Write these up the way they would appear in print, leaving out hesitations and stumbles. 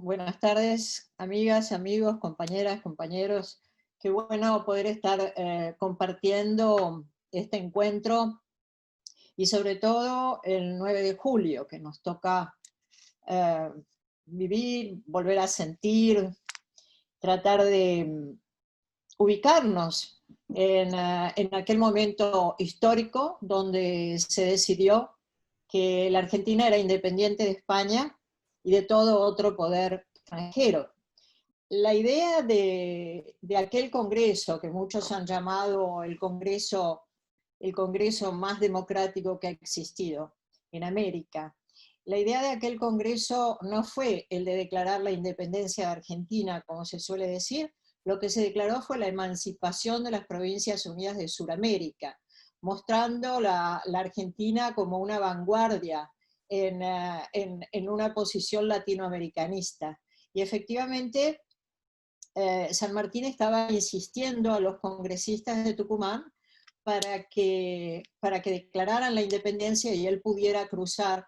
Buenas tardes, amigas, amigos, compañeras, compañeros. Qué bueno poder estar compartiendo este encuentro y sobre todo el 9 de julio, que nos toca eh, vivir, volver a sentir, tratar de ubicarnos en aquel momento histórico donde se decidió que la Argentina era independiente de España y de todo otro poder extranjero. La idea de aquel congreso, que muchos han llamado el congreso más democrático que ha existido en América, la idea de aquel congreso no fue el de declarar la independencia de Argentina, como se suele decir. Lo que se declaró fue la emancipación de las Provincias Unidas de Sudamérica, mostrando la Argentina como una vanguardia en una posición latinoamericanista. Y efectivamente, San Martín estaba insistiendo a los congresistas de Tucumán para que declararan la independencia y él pudiera cruzar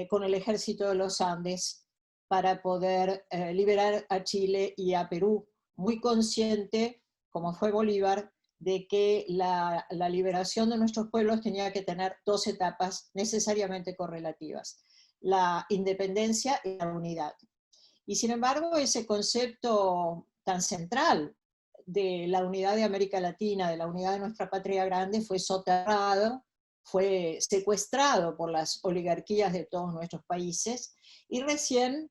con el ejército de los Andes para poder liberar a Chile y a Perú, muy consciente, como fue Bolívar, de que la liberación de nuestros pueblos tenía que tener dos etapas necesariamente correlativas: la independencia y la unidad. Y sin embargo, ese concepto tan central de la unidad de América Latina, de la unidad de nuestra patria grande, fue soterrado, fue secuestrado por las oligarquías de todos nuestros países, y recién,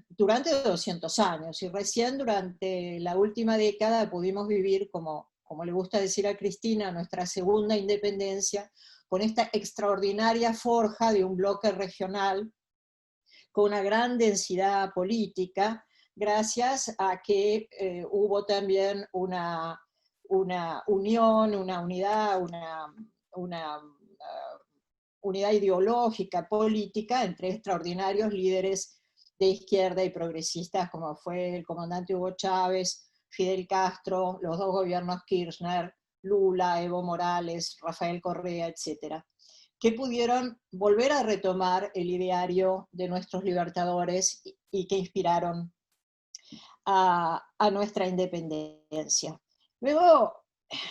durante 200 años, y recién durante la última década pudimos vivir, como le gusta decir a Cristina, nuestra segunda independencia, con esta extraordinaria forja de un bloque regional con una gran densidad política, gracias a que hubo también una unión, una unidad, una unidad ideológica, política, entre extraordinarios líderes de izquierda y progresistas, como fue el comandante Hugo Chávez, Fidel Castro, los dos gobiernos Kirchner, Lula, Evo Morales, Rafael Correa, etcétera, que pudieron volver a retomar el ideario de nuestros libertadores y que inspiraron a nuestra independencia. Luego,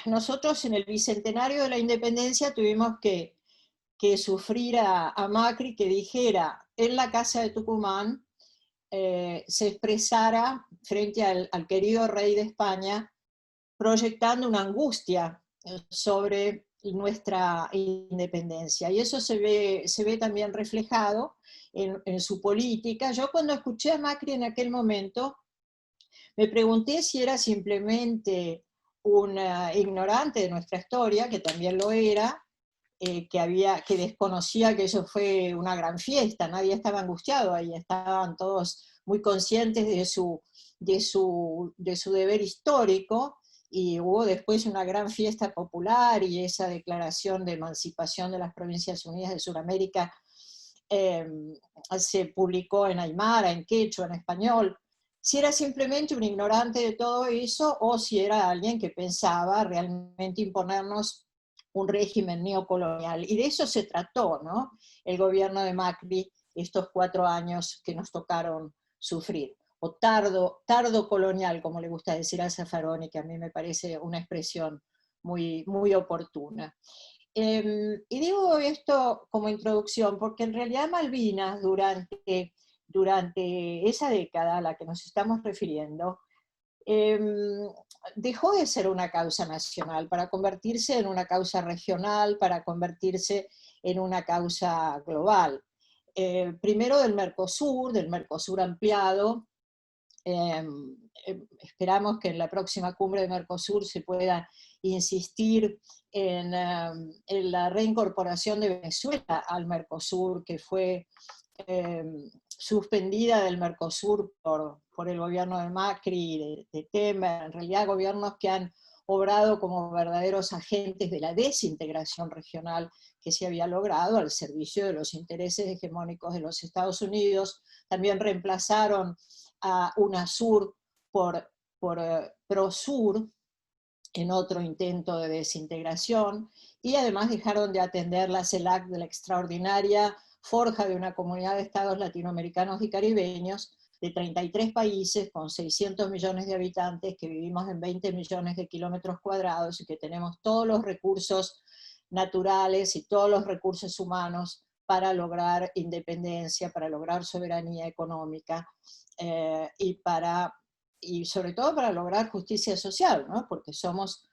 nosotros en el bicentenario de la independencia tuvimos que sufrir a Macri, que dijera en la Casa de Tucumán, se expresara frente al querido rey de España, proyectando una angustia sobre nuestra independencia. Y eso se ve también reflejado en su política. Yo, cuando escuché a Macri en aquel momento, me pregunté si era simplemente un ignorante de nuestra historia, que también lo era, que desconocía que eso fue una gran fiesta. Nadie estaba angustiado ahí, estaban todos muy conscientes de su deber histórico, y hubo después una gran fiesta popular, y esa declaración de emancipación de las Provincias Unidas de Sudamérica eh, se publicó en aymara, en quechua, en español. Si era simplemente un ignorante de todo eso, o si era alguien que pensaba realmente imponernos un régimen neocolonial. Y de eso se trató, ¿no?, el gobierno de Macri, estos 4 años que nos tocaron sufrir. O tardo colonial, como le gusta decir a Zaffaroni, que a mí me parece una expresión muy, muy oportuna. Y digo esto como introducción porque en realidad Malvinas, durante esa década a la que nos estamos refiriendo, eh, dejó de ser una causa nacional para convertirse en una causa regional, para convertirse en una causa global. Primero del Mercosur ampliado. eh, Esperamos que en la próxima cumbre de Mercosur se pueda insistir en la reincorporación de Venezuela al Mercosur, que fue eh, suspendida del Mercosur por el gobierno de Macri, de Temer, en realidad gobiernos que han obrado como verdaderos agentes de la desintegración regional que se había logrado al servicio de los intereses hegemónicos de los Estados Unidos. También reemplazaron a UNASUR por PROSUR en otro intento de desintegración, y además dejaron de atender la CELAC de la extraordinaria forja de una comunidad de estados latinoamericanos y caribeños de 33 países con 600 millones de habitantes, que vivimos en 20 millones de kilómetros cuadrados y que tenemos todos los recursos naturales y todos los recursos humanos para lograr independencia, para lograr soberanía económica y sobre todo para lograr justicia social, ¿no? Porque somos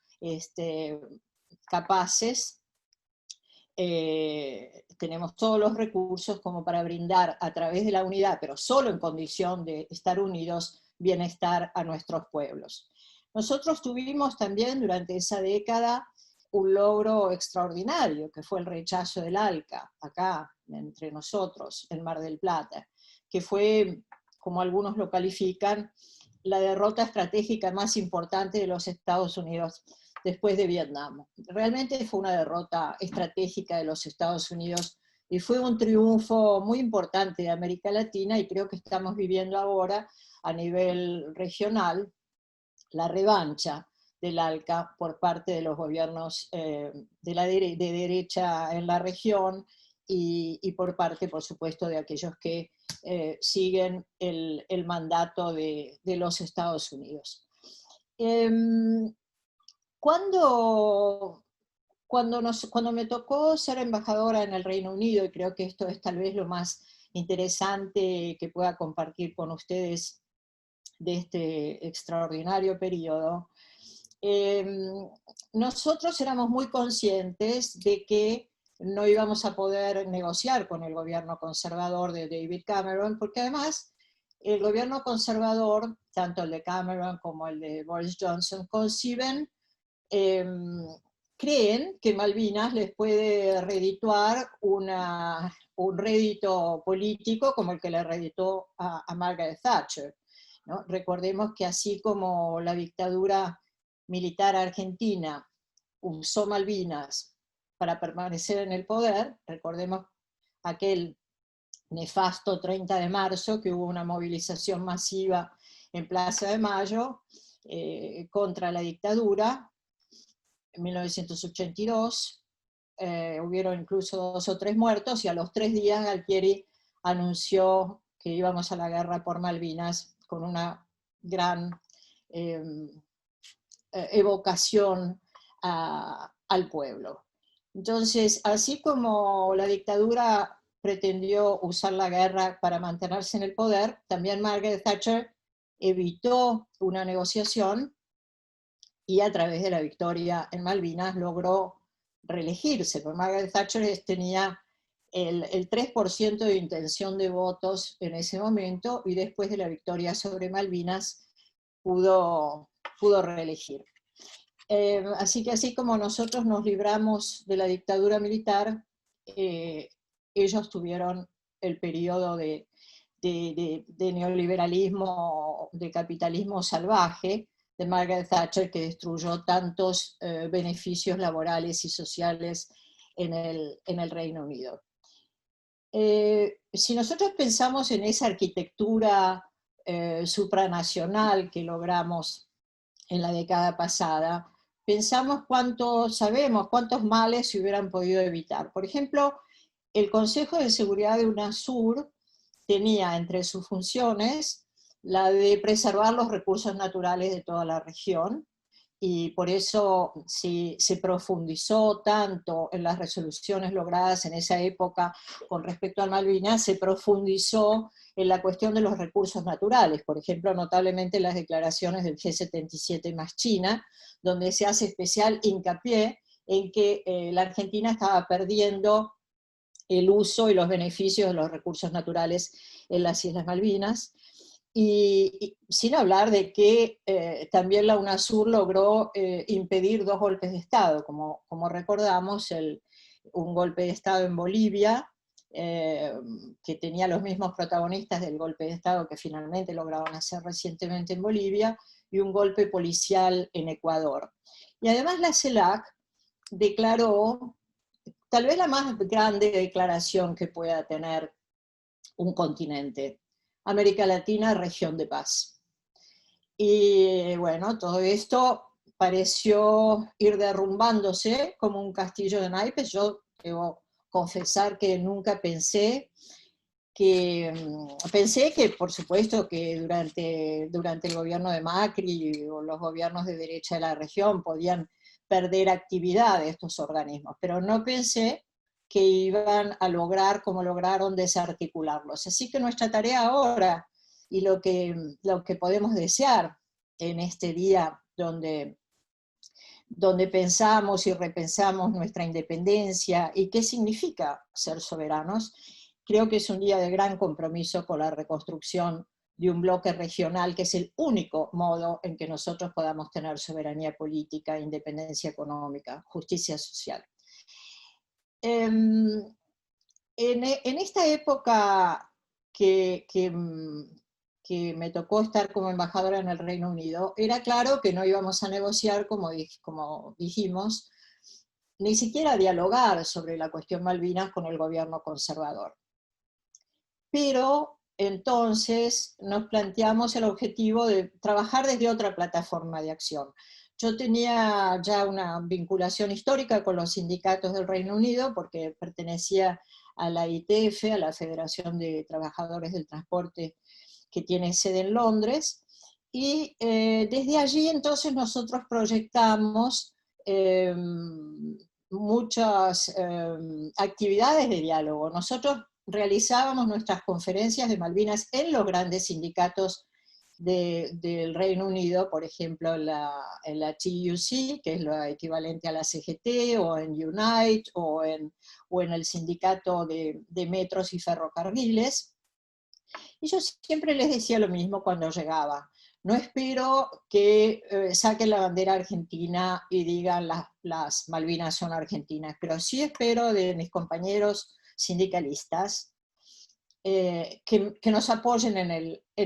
capaces, tenemos todos los recursos como para brindar a través de la unidad, pero solo en condición de estar unidos, bienestar a nuestros pueblos. Nosotros tuvimos también durante esa década un logro extraordinario, que fue el rechazo del ALCA, acá entre nosotros, en Mar del Plata, que fue, como algunos lo califican, la derrota estratégica más importante de los Estados Unidos después de Vietnam. Realmente fue una derrota estratégica de los Estados Unidos y fue un triunfo muy importante de América Latina, y creo que estamos viviendo ahora a nivel regional la revancha del ALCA por parte de los gobiernos de derecha en la región y por parte, por supuesto, de aquellos que siguen el mandato de los Estados Unidos. Cuando me tocó ser embajadora en el Reino Unido, y creo que esto es tal vez lo más interesante que pueda compartir con ustedes de este extraordinario periodo, nosotros éramos muy conscientes de que no íbamos a poder negociar con el gobierno conservador de David Cameron, porque además el gobierno conservador, tanto el de Cameron como el de Boris Johnson, creen que Malvinas les puede redituar un rédito político como el que le reditó a Margaret Thatcher, ¿no? Recordemos que así como la dictadura militar argentina usó Malvinas para permanecer en el poder, recordemos aquel nefasto 30 de marzo, que hubo una movilización masiva en Plaza de Mayo contra la dictadura, en 1982, hubieron incluso 2 o 3 muertos, y a los 3 días Galtieri anunció que íbamos a la guerra por Malvinas con una gran evocación al pueblo. Entonces, así como la dictadura pretendió usar la guerra para mantenerse en el poder, también Margaret Thatcher evitó una negociación y a través de la victoria en Malvinas logró reelegirse. Porque Margaret Thatcher tenía el 3% de intención de votos en ese momento, y después de la victoria sobre Malvinas pudo reelegir. Así que así como nosotros nos libramos de la dictadura militar, ellos tuvieron el periodo de neoliberalismo, de capitalismo salvaje de Margaret Thatcher, que destruyó tantos beneficios laborales y sociales en el Reino Unido. Si nosotros pensamos en esa arquitectura supranacional que logramos en la década pasada, pensamos sabemos cuántos males se hubieran podido evitar. Por ejemplo, el Consejo de Seguridad de UNASUR tenía entre sus funciones la de preservar los recursos naturales de toda la región, y por eso se profundizó tanto en las resoluciones logradas en esa época con respecto a Malvinas, se profundizó en la cuestión de los recursos naturales, por ejemplo, notablemente las declaraciones del G77 más China, donde se hace especial hincapié en que la Argentina estaba perdiendo el uso y los beneficios de los recursos naturales en las Islas Malvinas. Y sin hablar de que también la UNASUR logró impedir 2 golpes de Estado, como recordamos, un golpe de Estado en Bolivia, que tenía los mismos protagonistas del golpe de Estado que finalmente lograron hacer recientemente en Bolivia, y un golpe policial en Ecuador. Y además la CELAC declaró, tal vez la más grande declaración que pueda tener un continente: América Latina, región de paz. Y bueno, todo esto pareció ir derrumbándose como un castillo de naipes. Yo debo confesar que nunca pensé que, por supuesto, que durante el gobierno de Macri o los gobiernos de derecha de la región podían perder actividad de estos organismos, pero no pensé que iban a lograr, como lograron, desarticularlos. Así que nuestra tarea ahora, y lo que podemos desear en este día donde pensamos y repensamos nuestra independencia y qué significa ser soberanos, creo que es un día de gran compromiso con la reconstrucción de un bloque regional, que es el único modo en que nosotros podamos tener soberanía política, independencia económica, justicia social. En esta época que me tocó estar como embajadora en el Reino Unido, era claro que no íbamos a negociar, como dijimos, ni siquiera a dialogar sobre la cuestión Malvinas con el gobierno conservador. Pero entonces nos planteamos el objetivo de trabajar desde otra plataforma de acción. Yo tenía ya una vinculación histórica con los sindicatos del Reino Unido, porque pertenecía a la ITF, a la Federación de Trabajadores del Transporte, que tiene sede en Londres, y desde allí entonces nosotros proyectamos muchas actividades de diálogo. Nosotros realizábamos nuestras conferencias de Malvinas en los grandes sindicatos del Reino Unido, por ejemplo en la TUC, que es lo equivalente a la CGT, o en Unite, o en el sindicato de metros y ferrocarriles. Y yo siempre les decía lo mismo cuando llegaba: no espero que saquen la bandera argentina y digan las Malvinas son argentinas, pero sí espero de mis compañeros sindicalistas que nos apoyen en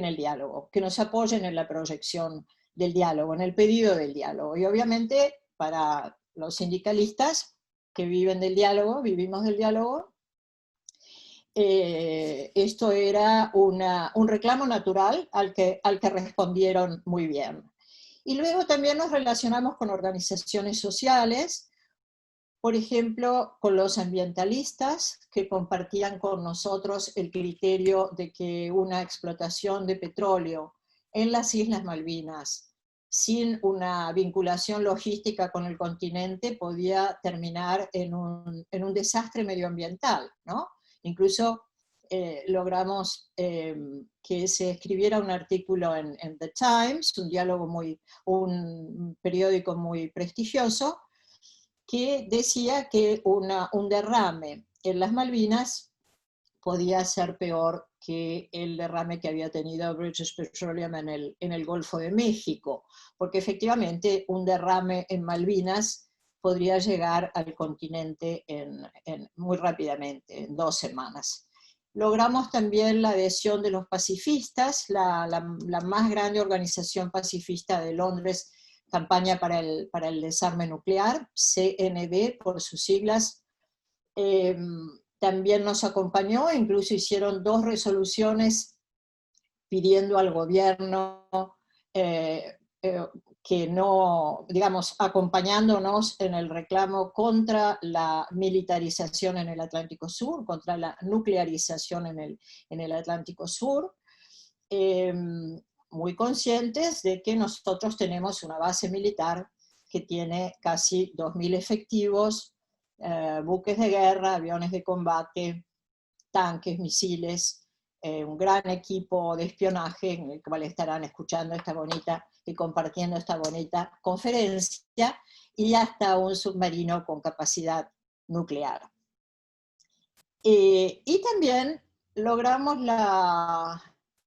el diálogo, que nos apoyen en la proyección del diálogo, en el pedido del diálogo. Y obviamente para los sindicalistas que viven del diálogo, vivimos del diálogo, esto era un reclamo natural al que respondieron muy bien. Y luego también nos relacionamos con organizaciones sociales, por ejemplo, con los ambientalistas, que compartían con nosotros el criterio de que una explotación de petróleo en las Islas Malvinas, sin una vinculación logística con el continente, podía terminar en un desastre medioambiental, ¿no? Incluso logramos que se escribiera un artículo en The Times, un periódico muy prestigioso, que decía que un derrame en las Malvinas podía ser peor que el derrame que había tenido British Petroleum en el Golfo de México, porque efectivamente un derrame en Malvinas podría llegar al continente muy rápidamente, en 2 semanas. Logramos también la adhesión de los pacifistas, la más grande organización pacifista de Londres, Campaña para el Desarme Nuclear, CND por sus siglas. También nos acompañó, incluso hicieron 2 resoluciones pidiendo al gobierno que no, digamos, acompañándonos en el reclamo contra la militarización en el Atlántico Sur, contra la nuclearización en el Atlántico Sur, muy conscientes de que nosotros tenemos una base militar que tiene casi 2.000 efectivos, buques de guerra, aviones de combate, tanques, misiles, un gran equipo de espionaje, en el cual estarán escuchando esta bonita y compartiendo esta bonita conferencia, y hasta un submarino con capacidad nuclear. Y también logramos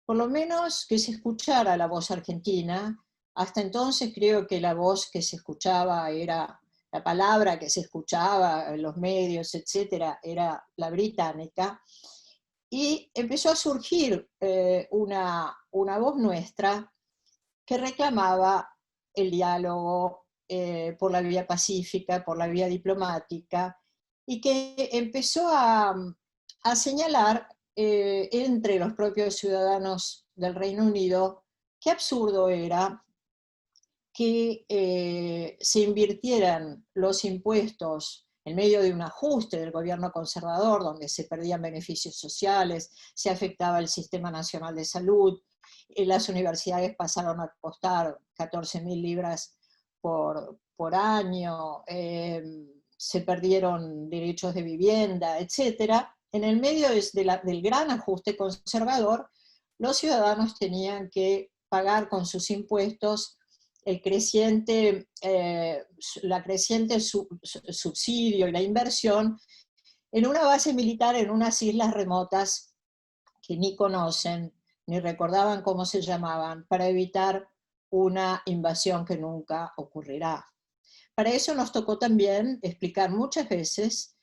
por lo menos que se escuchara la voz argentina. Hasta entonces creo que la voz que se escuchaba era, la palabra que se escuchaba en los medios, etcétera, era la británica, y empezó a surgir una voz nuestra que reclamaba el diálogo por la vía pacífica, por la vía diplomática, y que empezó a señalar entre los propios ciudadanos del Reino Unido qué absurdo era que se invirtieran los impuestos en medio de un ajuste del gobierno conservador, donde se perdían beneficios sociales, se afectaba el Sistema Nacional de Salud, las universidades pasaron a costar 14.000 libras por año, se perdieron derechos de vivienda, etc. En el medio del gran ajuste conservador, los ciudadanos tenían que pagar con sus impuestos la creciente subsidio y la inversión en una base militar en unas islas remotas que ni conocen, ni recordaban cómo se llamaban, para evitar una invasión que nunca ocurrirá. Para eso nos tocó también explicar muchas veces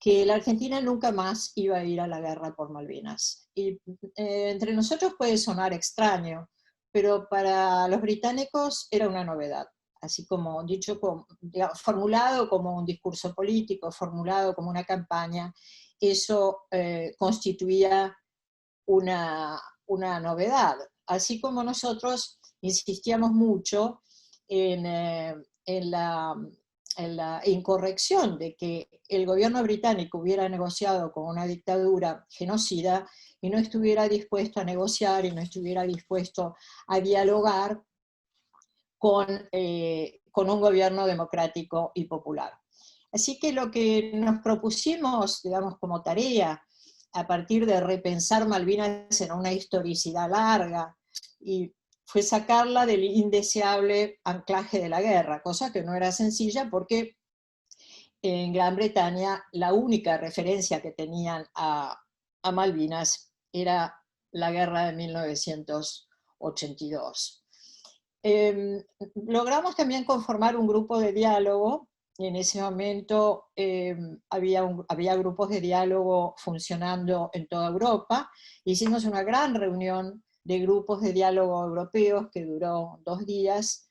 que la Argentina nunca más iba a ir a la guerra por Malvinas. Y entre nosotros puede sonar extraño, pero para los británicos era una novedad, así como dicho, digamos, formulado como un discurso político, formulado como una campaña, eso constituía una novedad. Así como nosotros insistíamos mucho en la incorrección de que el gobierno británico hubiera negociado con una dictadura genocida y no estuviera dispuesto a negociar y no estuviera dispuesto a dialogar con un gobierno democrático y popular. Así que lo que nos propusimos, digamos, como tarea, a partir de repensar Malvinas en una historicidad larga, y fue sacarla del indeseable anclaje de la guerra, cosa que no era sencilla porque en Gran Bretaña la única referencia que tenían a Malvinas era la guerra de 1982. Logramos también conformar un grupo de diálogo. En ese momento había grupos de diálogo funcionando en toda Europa. Hicimos una gran reunión de grupos de diálogo europeos que duró 2 días,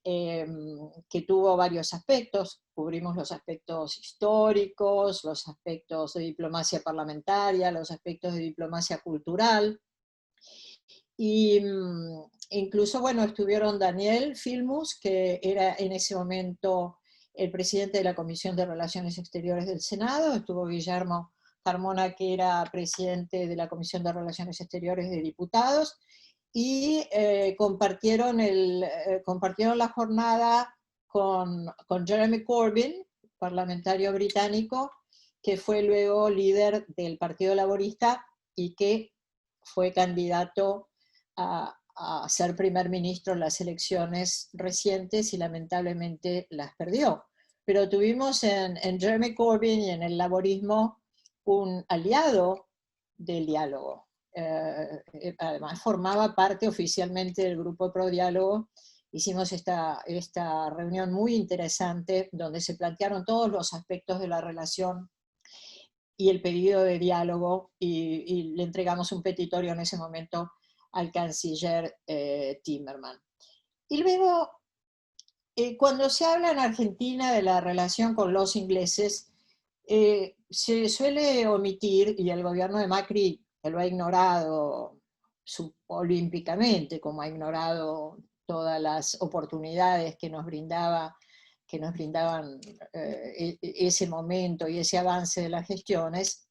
que tuvo varios aspectos. Cubrimos los aspectos históricos, los aspectos de diplomacia parlamentaria, los aspectos de diplomacia cultural. Y incluso, bueno, estuvieron Daniel Filmus, que era en ese momento el presidente de la Comisión de Relaciones Exteriores del Senado, estuvo Guillermo Carmona, que era presidente de la Comisión de Relaciones Exteriores de Diputados, y compartieron la jornada con Jeremy Corbyn, parlamentario británico, que fue luego líder del Partido Laborista y que fue candidato a ser primer ministro en las elecciones recientes y lamentablemente las perdió. Pero tuvimos en Jeremy Corbyn y en el laborismo un aliado del diálogo. Además formaba parte oficialmente del grupo Pro Diálogo. Hicimos esta reunión muy interesante donde se plantearon todos los aspectos de la relación y el pedido de diálogo, y le entregamos un petitorio en ese momento al canciller Timmermans. Y luego, cuando se habla en Argentina de la relación con los ingleses, se suele omitir, y el gobierno de Macri lo ha ignorado olímpicamente, como ha ignorado todas las oportunidades que nos brindaban ese momento y ese avance de las gestiones.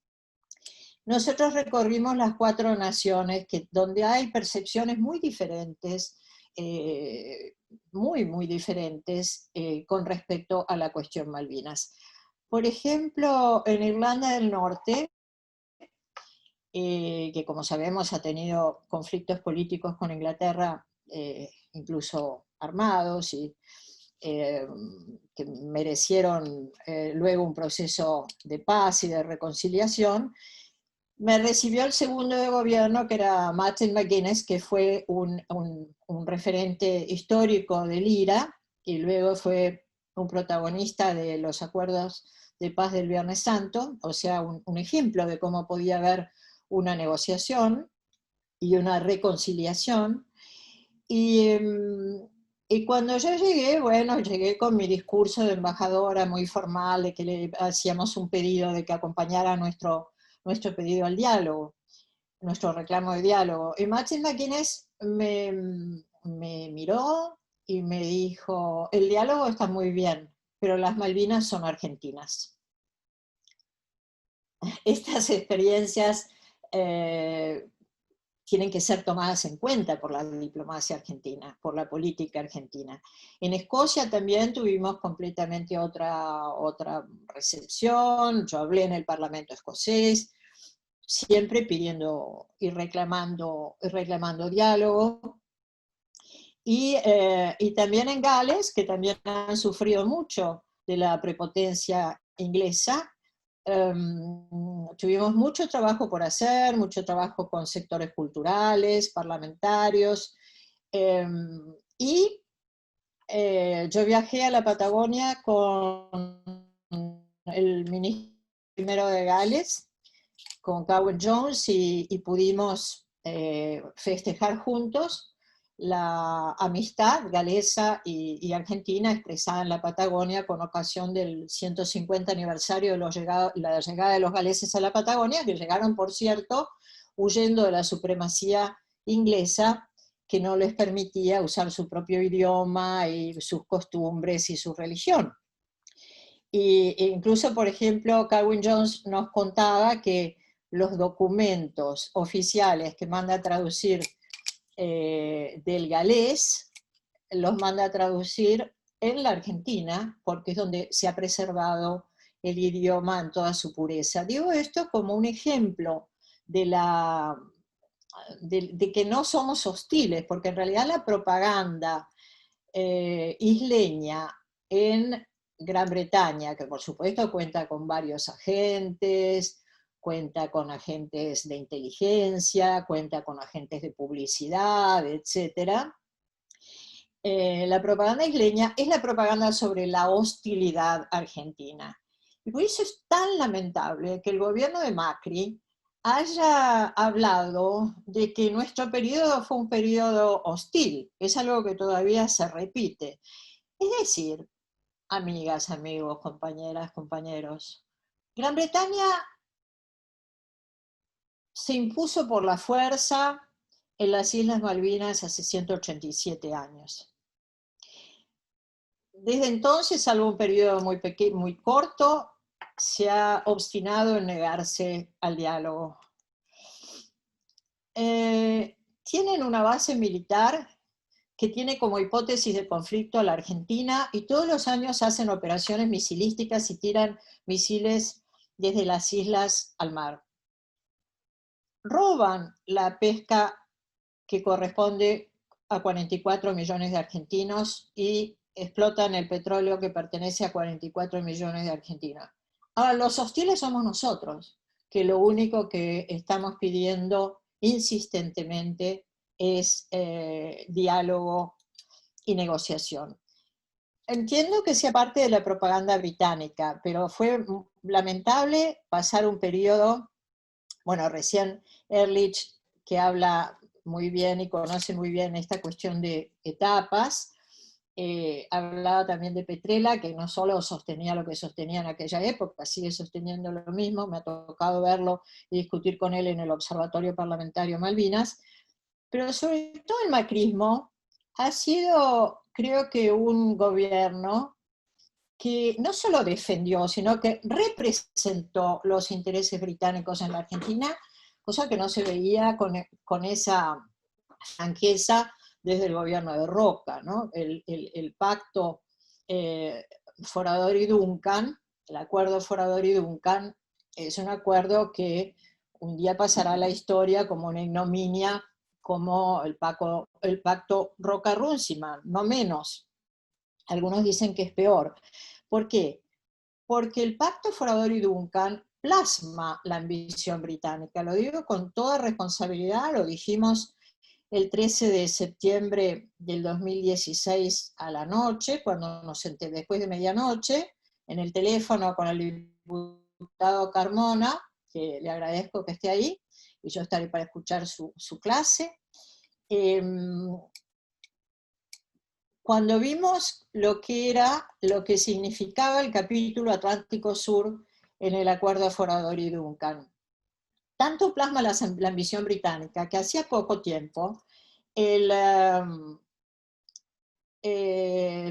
Nosotros recorrimos las 4 naciones donde hay percepciones muy diferentes, muy diferentes con respecto a la cuestión Malvinas. Por ejemplo, en Irlanda del Norte, que como sabemos ha tenido conflictos políticos con Inglaterra, incluso armados, y que merecieron luego un proceso de paz y de reconciliación, me recibió el segundo de gobierno, que era Martin McGuinness, que fue un referente histórico del IRA, y luego fue un protagonista de los acuerdos de paz del Viernes Santo, o sea, un ejemplo de cómo podía haber una negociación y una reconciliación. Y cuando yo llegué, bueno, llegué con mi discurso de embajadora muy formal, de que le hacíamos un pedido de que acompañara nuestro pedido al diálogo, nuestro reclamo de diálogo. Y Martin McGuinness me miró y me dijo: el diálogo está muy bien, pero las Malvinas son argentinas. estas experiencias tienen que ser tomadas en cuenta por la diplomacia argentina, por la política argentina. En Escocia también tuvimos completamente otra recepción. Yo hablé en el Parlamento escocés, siempre pidiendo y reclamando diálogo. Y también en Gales, que también han sufrido mucho de la prepotencia inglesa. Tuvimos mucho trabajo por hacer, mucho trabajo con sectores culturales, parlamentarios, y yo viajé a la Patagonia con el ministro primero de Gales, con Cowan Jones, y pudimos festejar juntos la amistad galesa y argentina expresada en la Patagonia con ocasión del 150 aniversario de la llegada de los galeses a la Patagonia, que llegaron, por cierto, huyendo de la supremacía inglesa, que no les permitía usar su propio idioma y sus costumbres y su religión. E incluso, por ejemplo, Carwin Jones nos contaba que los documentos oficiales que manda a traducir del galés, los manda a traducir en la Argentina, porque es donde se ha preservado el idioma en toda su pureza. Digo esto como un ejemplo de que no somos hostiles, porque en realidad la propaganda isleña en Gran Bretaña, que por supuesto cuenta con varios agentes, cuenta con agentes de inteligencia, cuenta con agentes de publicidad, etc. La propaganda isleña es la propaganda sobre la hostilidad argentina. Y por eso es tan lamentable que el gobierno de Macri haya hablado de que nuestro periodo fue un periodo hostil. Es algo que todavía se repite. Es decir, amigas, amigos, compañeras, compañeros, Gran Bretaña se impuso por la fuerza en las Islas Malvinas hace 187 años. Desde entonces, salvo un periodo muy corto, se ha obstinado en negarse al diálogo. Tienen una base militar que tiene como hipótesis de conflicto a la Argentina, y todos los años hacen operaciones misilísticas y tiran misiles desde las islas al mar. Roban la pesca que corresponde a 44 millones de argentinos y explotan el petróleo que pertenece a 44 millones de argentinos. Ahora, los hostiles somos nosotros, que lo único que estamos pidiendo insistentemente es diálogo y negociación. Entiendo que sea parte de la propaganda británica, pero fue lamentable pasar un periodo, bueno, recién Ehrlich, que habla muy bien y conoce muy bien esta cuestión de etapas, hablaba también de Petrella, que no solo sostenía lo que sostenía en aquella época, sigue sosteniendo lo mismo. Me ha tocado verlo y discutir con él en el Observatorio Parlamentario Malvinas, pero sobre todo el macrismo ha sido, creo que, un gobierno que no solo defendió, sino que representó los intereses británicos en la Argentina, cosa que no se veía con esa franqueza desde el gobierno de Roca, ¿no? El pacto Forador y Duncan, el acuerdo Forador y Duncan, es un acuerdo que un día pasará a la historia como una ignominia, como el pacto Roca-Runciman, no menos. Algunos dicen que es peor. ¿Por qué? Porque el pacto Forador y Duncan plasma la ambición británica. Lo digo con toda responsabilidad, lo dijimos el 13 de septiembre del 2016 a la noche, cuando nos senté después de medianoche, en el teléfono con el diputado Carmona, que le agradezco que esté ahí, y yo estaré para escuchar su clase. Cuando vimos lo que significaba el capítulo Atlántico Sur en el acuerdo Forador y Duncan. Tanto plasma la ambición británica que hacía poco tiempo el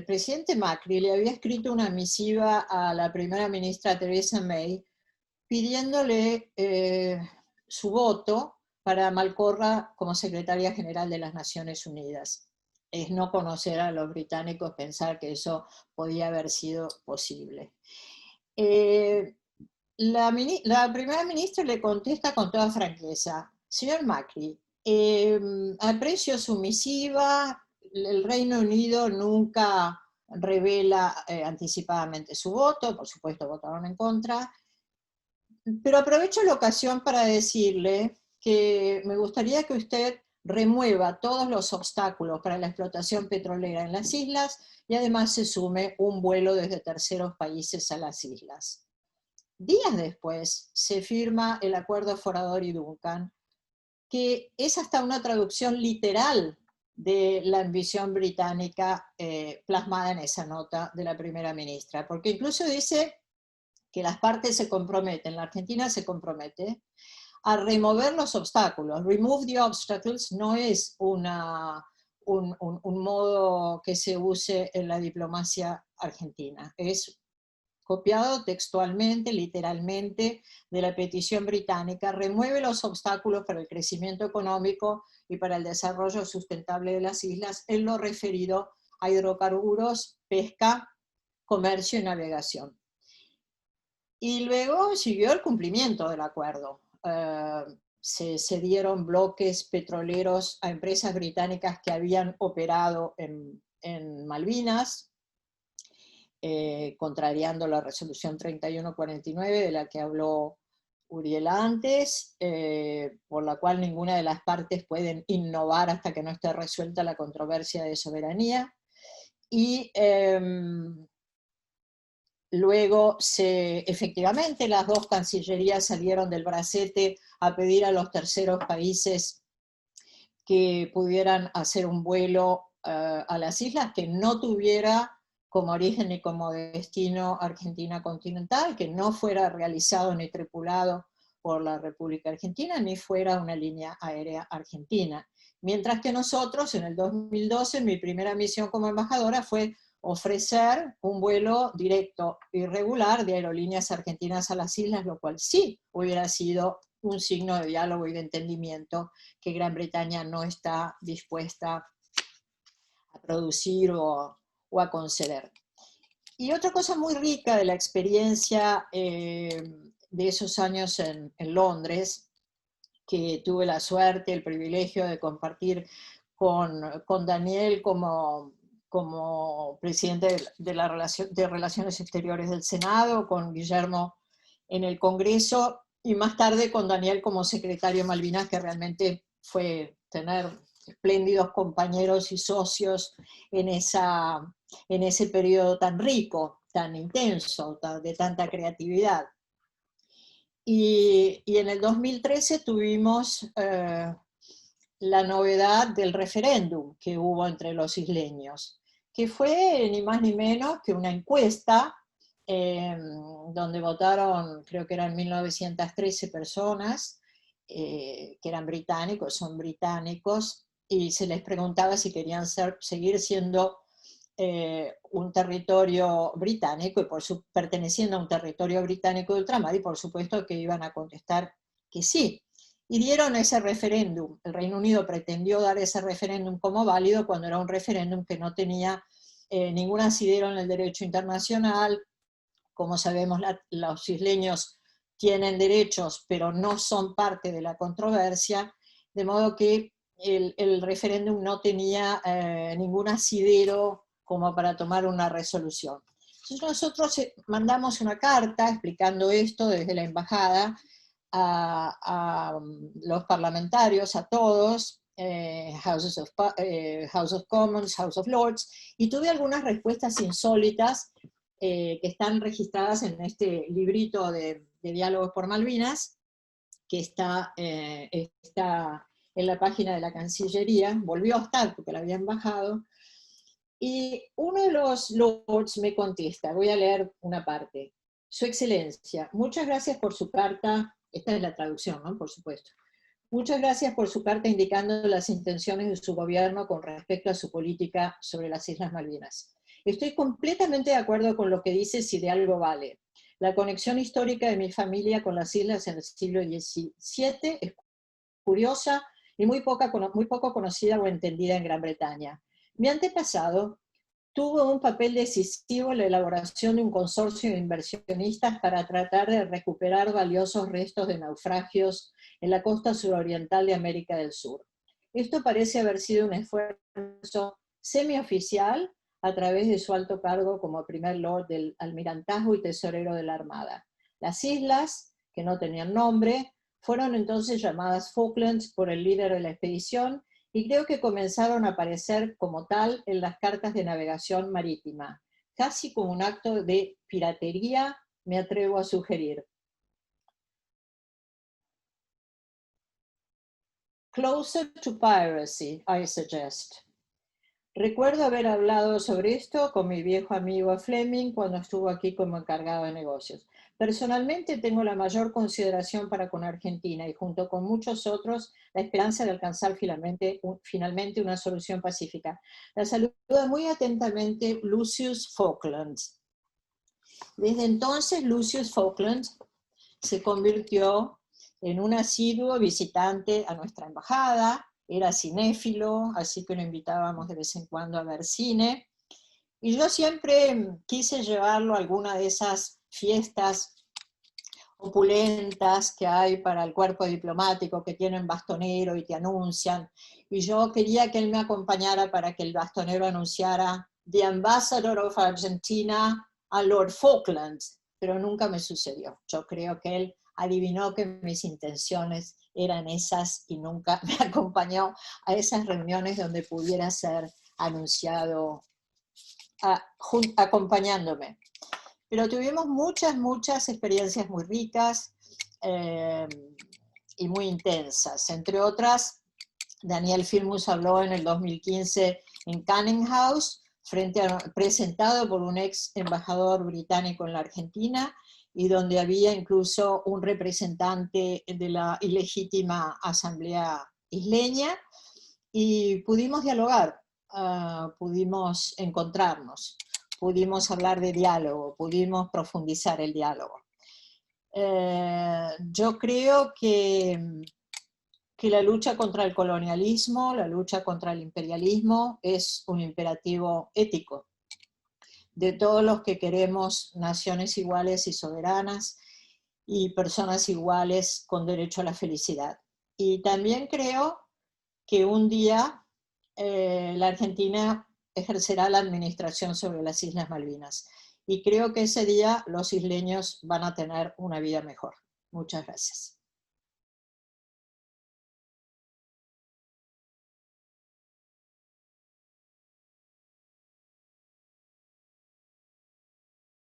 presidente Macri le había escrito una misiva a la primera ministra Theresa May pidiéndole su voto para Malcorra como secretaria general de las Naciones Unidas. Es no conocer a los británicos pensar que eso podía haber sido posible. La primera ministra le contesta con toda franqueza: señor Macri, aprecio su misiva, el Reino Unido nunca revela anticipadamente su voto, por supuesto votaron en contra, pero aprovecho la ocasión para decirle que me gustaría que usted remueva todos los obstáculos para la explotación petrolera en las islas y además se sume un vuelo desde terceros países a las islas. Días después se firma el acuerdo Forador y Duncan, que es hasta una traducción literal de la ambición británica plasmada en esa nota de la primera ministra, porque incluso dice que las partes se comprometen, la Argentina se compromete a remover los obstáculos. Remove the obstacles no es un modo que se use en la diplomacia argentina, es copiado textualmente, literalmente, de la petición británica: remueve los obstáculos para el crecimiento económico y para el desarrollo sustentable de las islas en lo referido a hidrocarburos, pesca, comercio y navegación. Y luego siguió el cumplimiento del acuerdo. Se dieron bloques petroleros a empresas británicas que habían operado en Malvinas, contrariando la resolución 3149 de la que habló Uriel antes, por la cual ninguna de las partes pueden innovar hasta que no esté resuelta la controversia de soberanía. Y luego, efectivamente, las dos cancillerías salieron del bracete a pedir a los terceros países que pudieran hacer un vuelo a las islas que no tuviera como origen ni como destino Argentina continental, que no fuera realizado ni tripulado por la República Argentina, ni fuera una línea aérea argentina. Mientras que nosotros, en el 2012, mi primera misión como embajadora fue ofrecer un vuelo directo y regular de aerolíneas argentinas a las islas, lo cual sí hubiera sido un signo de diálogo y de entendimiento que Gran Bretaña no está dispuesta a producir o a conceder. Y otra cosa muy rica de la experiencia de esos años en Londres, que tuve la suerte, el privilegio de compartir con Daniel como presidente de Relaciones Exteriores del Senado, con Guillermo en el Congreso, y más tarde con Daniel como secretario Malvinas, que realmente fue tener espléndidos compañeros y socios en ese periodo tan rico, tan intenso, de tanta creatividad. Y en el 2013 tuvimos la novedad del referéndum que hubo entre los isleños, que fue ni más ni menos que una encuesta donde votaron, creo que eran 1913 personas, que eran británicos, son británicos, y se les preguntaba si querían seguir siendo un territorio británico y perteneciendo a un territorio británico de ultramar, y por supuesto que iban a contestar que sí. Y dieron ese referéndum. El Reino Unido pretendió dar ese referéndum como válido cuando era un referéndum que no tenía ningún asidero en el derecho internacional. Como sabemos, los isleños tienen derechos, pero no son parte de la controversia, de modo que el referéndum no tenía ningún asidero como para tomar una resolución. Entonces nosotros mandamos una carta explicando esto desde la embajada a los parlamentarios, a todos, House of Commons, House of Lords, y tuve algunas respuestas insólitas que están registradas en este librito de Diálogos por Malvinas, que está en la página de la Cancillería, volvió a estar porque la habían bajado, y uno de los lords me contesta, voy a leer una parte: Su Excelencia, muchas gracias por su carta, esta es la traducción, ¿no? Por supuesto. Muchas gracias por su carta indicando las intenciones de su gobierno con respecto a su política sobre las Islas Malvinas. Estoy completamente de acuerdo con lo que dice si de algo vale. La conexión histórica de mi familia con las islas en el siglo XVII es curiosa y muy poco conocida o entendida en Gran Bretaña. Mi antepasado tuvo un papel decisivo en la elaboración de un consorcio de inversionistas para tratar de recuperar valiosos restos de naufragios en la costa suroriental de América del Sur. Esto parece haber sido un esfuerzo semioficial a través de su alto cargo como primer lord del almirantazgo y tesorero de la Armada. Las islas, que no tenían nombre, fueron entonces llamadas Falklands por el líder de la expedición y creo que comenzaron a aparecer como tal en las cartas de navegación marítima, casi como un acto de piratería, me atrevo a sugerir. Closer to piracy, I suggest. Recuerdo haber hablado sobre esto con mi viejo amigo Fleming cuando estuvo aquí como encargado de negocios. Personalmente tengo la mayor consideración para con Argentina y junto con muchos otros la esperanza de alcanzar finalmente una solución pacífica. La saluda muy atentamente Lucius Falkland. Desde entonces Lucius Falkland se convirtió en un asiduo visitante a nuestra embajada, era cinéfilo, así que lo invitábamos de vez en cuando a ver cine, y yo siempre quise llevarlo a alguna de esas fiestas opulentas que hay para el cuerpo diplomático, que tienen bastonero y te anuncian, y yo quería que él me acompañara para que el bastonero anunciara The Ambassador of Argentina a Lord Falklands, pero nunca me sucedió. Yo creo que él adivinó que mis intenciones eran esas y nunca me acompañó a esas reuniones donde pudiera ser anunciado acompañándome. Pero tuvimos muchas experiencias muy ricas y muy intensas. Entre otras, Daniel Filmus habló en el 2015 en Canning House, presentado por un ex embajador británico en la Argentina, y donde había incluso un representante de la ilegítima Asamblea Isleña, y pudimos dialogar, pudimos encontrarnos, pudimos hablar de diálogo, pudimos profundizar el diálogo. Yo creo que la lucha contra el colonialismo, la lucha contra el imperialismo es un imperativo ético de todos los que queremos naciones iguales y soberanas y personas iguales con derecho a la felicidad. Y también creo que un día la Argentina ejercerá la administración sobre las Islas Malvinas. Y creo que ese día los isleños van a tener una vida mejor. Muchas gracias.